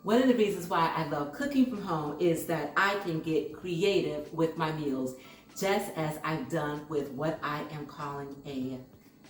One of the reasons why I love cooking from home is that I can get creative with my meals, just as I've done with what I am calling a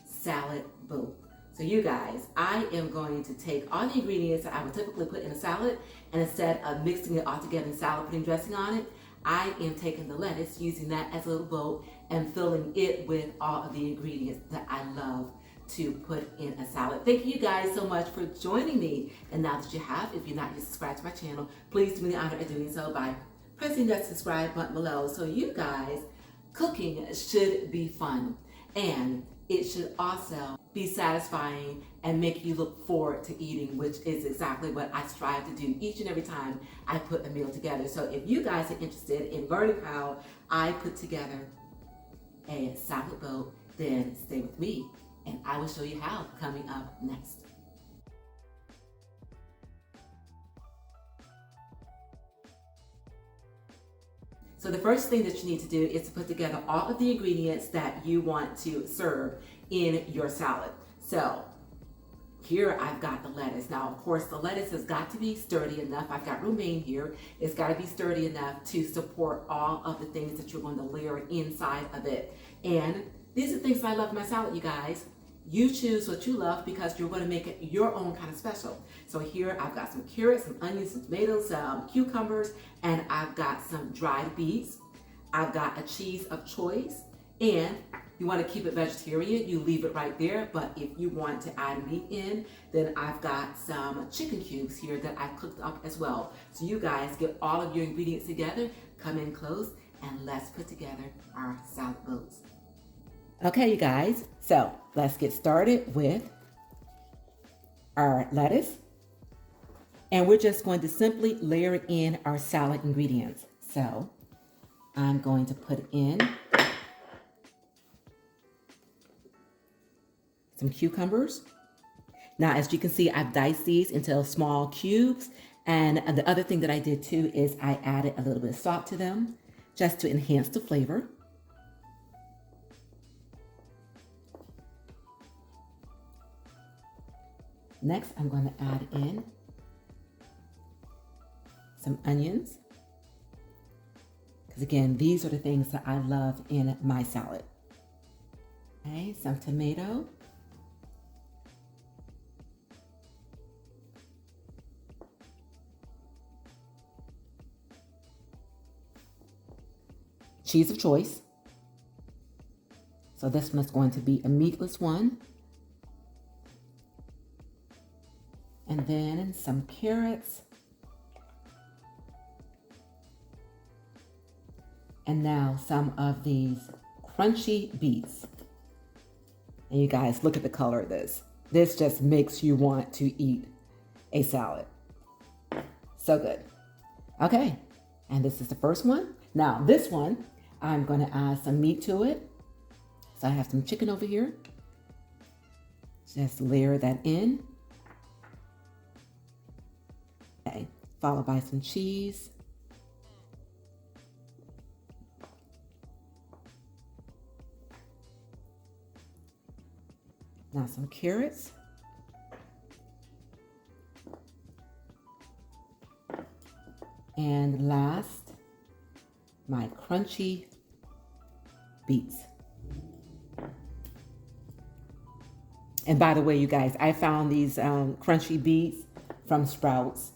salad boat. So you guys, I am going to take all the ingredients that I would typically put in a salad, and instead of mixing it all together in salad, putting dressing on it, I am taking the lettuce, using that as a little bowl, and filling it with all of the ingredients that I love to put in a salad. Thank you guys so much for joining me. And now that you have, if you're not yet subscribed to my channel, please do me the honor of doing so by pressing that subscribe button below. So you guys, cooking should be fun, and it should also be satisfying and make you look forward to eating, which is exactly what I strive to do each and every time I put a meal together. So if you guys are interested in learning how I put together a salad bowl, then stay with me and I will show you how coming up next. So the first thing that you need to do is to put together all of the ingredients that you want to serve in your salad. So here I've got the lettuce. Now, of course, the lettuce has got to be sturdy enough. I've got romaine here. It's got to be sturdy enough to support all of the things that you're going to layer inside of it. And these are things that I love in my salad, you guys. You choose what you love because you're going to make it your own kind of special. So here I've got some carrots, some onions, some tomatoes, some cucumbers, and I've got some dried beets. I've got a cheese of choice, and you want to keep it vegetarian, you leave it right there. But if you want to add meat in, then I've got some chicken cubes here that I've cooked up as well. So you guys get all of your ingredients together, come in close, and let's put together our salad bowls. Okay, you guys, so let's get started with our lettuce. And we're just going to simply layer in our salad ingredients. So I'm going to put in some cucumbers. Now, as you can see, I've diced these into small cubes. And the other thing that I did too is I added a little bit of salt to them just to enhance the flavor. Next, I'm going to add in some onions. Because again, these are the things that I love in my salad. Okay, some tomato. Cheese of choice. So this one's going to be a meatless one. And then some carrots. And now some of these crunchy beets. And you guys, look at the color of this. This just makes you want to eat a salad. So good. Okay, and this is the first one. Now this one, I'm gonna add some meat to it. So I have some chicken over here. Just layer that in. Okay, followed by some cheese. Now some carrots. And last, my crunchy beets. And by the way, you guys, I found these crunchy beets from Sprouts.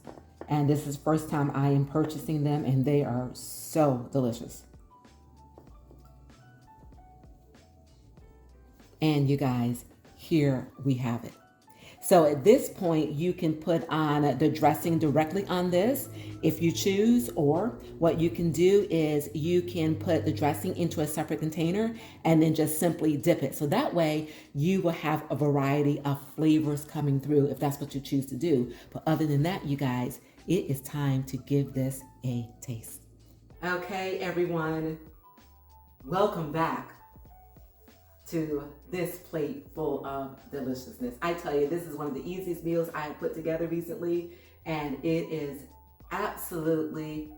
And this is the first time I am purchasing them, and they are so delicious. And you guys, here we have it. So at this point, you can put on the dressing directly on this if you choose, or what you can do is you can put the dressing into a separate container and then just simply dip it. So that way you will have a variety of flavors coming through if that's what you choose to do. But other than that, you guys, it is time to give this a taste. Okay, everyone, welcome back to this plate full of deliciousness. I tell you, this is one of the easiest meals I have put together recently, and it is absolutely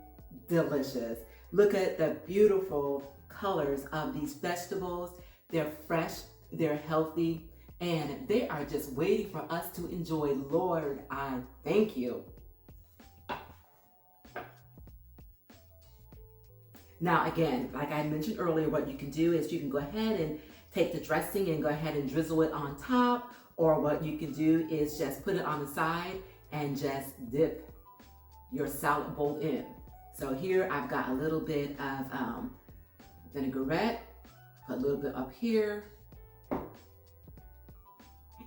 delicious. Look at the beautiful colors of these vegetables. They're fresh, they're healthy, and they are just waiting for us to enjoy. Lord, I thank you. Now, again, like I mentioned earlier, what you can do is you can go ahead and take the dressing and go ahead and drizzle it on top, or what you can do is just put it on the side and just dip your salad bowl in. So here I've got a little bit of vinaigarette, put a little bit up here, and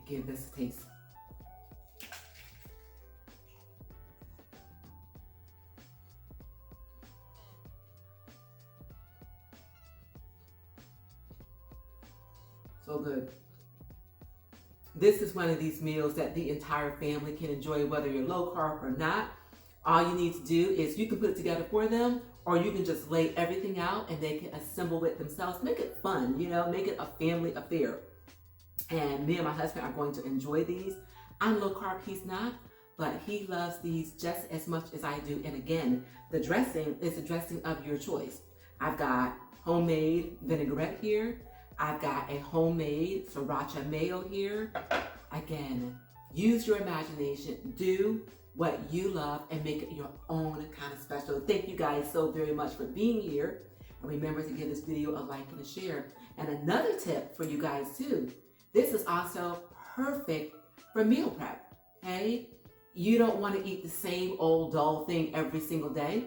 give this a taste. So good. This is one of these meals that the entire family can enjoy, whether you're low carb or not. All you need to do is you can put it together for them, or you can just lay everything out and they can assemble it themselves. Make it fun, you know, make it a family affair. And me and my husband are going to enjoy these. I'm low carb, he's not, but he loves these just as much as I do. And again, the dressing is a dressing of your choice. I've got homemade vinaigrette here. I've got a homemade Sriracha mayo here. Again, use your imagination. Do what you love and make it your own kind of special. Thank you guys so very much for being here. And remember to give this video a like and a share. And another tip for you guys too. This is also perfect for meal prep, okay? You don't want to eat the same old dull thing every single day.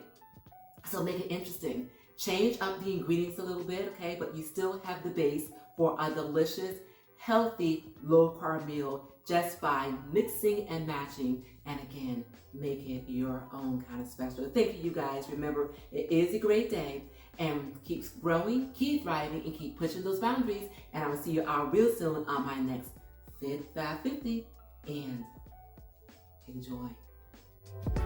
So make it interesting. Change up the ingredients a little bit, okay? But you still have the base for a delicious, healthy, low-carb meal just by mixing and matching. And again, make it your own kind of special. Thank you guys. Remember, it is a great day. And keep growing, keep thriving, and keep pushing those boundaries. And I will see you all real soon on my next Fit 550. And enjoy.